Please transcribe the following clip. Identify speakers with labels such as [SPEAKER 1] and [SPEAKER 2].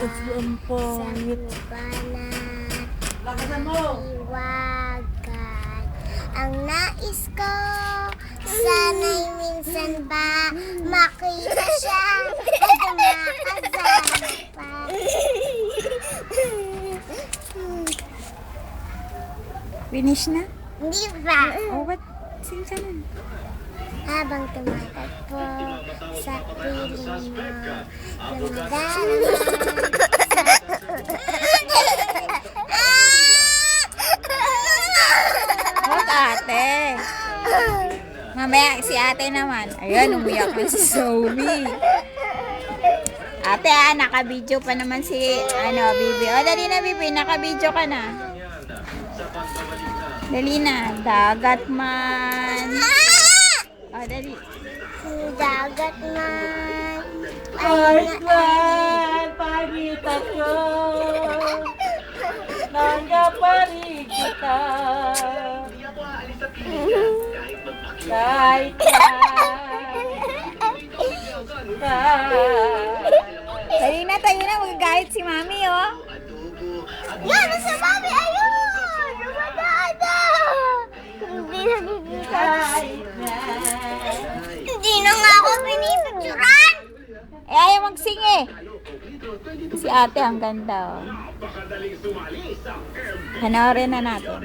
[SPEAKER 1] Ang pangit.
[SPEAKER 2] Lakasan mo!
[SPEAKER 3] Iwagan. Ang nais ko, sana'y minsan pa makita siya at makasama pa.
[SPEAKER 1] Finish na?
[SPEAKER 3] Hindi ba?
[SPEAKER 1] Oh, what? Sing ka na.
[SPEAKER 3] Habang tumatakbo sa piling mo,
[SPEAKER 1] What, ate? Mamaya si ate naman. Ayan, umiyak na si Zoe. Ate, naka-video pa naman si, Bibi. O, dali na, Bibi. Naka-video ka na. Dali na. Dagat man. O, dali.
[SPEAKER 3] dagat man.
[SPEAKER 2] Iceland, pagita ko. Nanggapari kita. Kahit
[SPEAKER 1] Dali na, tayo na. Magagahit si mami, oh.
[SPEAKER 3] Yan, nasa mami, ayun! Dumadaan! Hindi nagigita. Hindi na nga ako pinipicturan!
[SPEAKER 1] Eh, ayaw mag-sing eh. Si ate, ang ganda, oh. Panoorin na natin.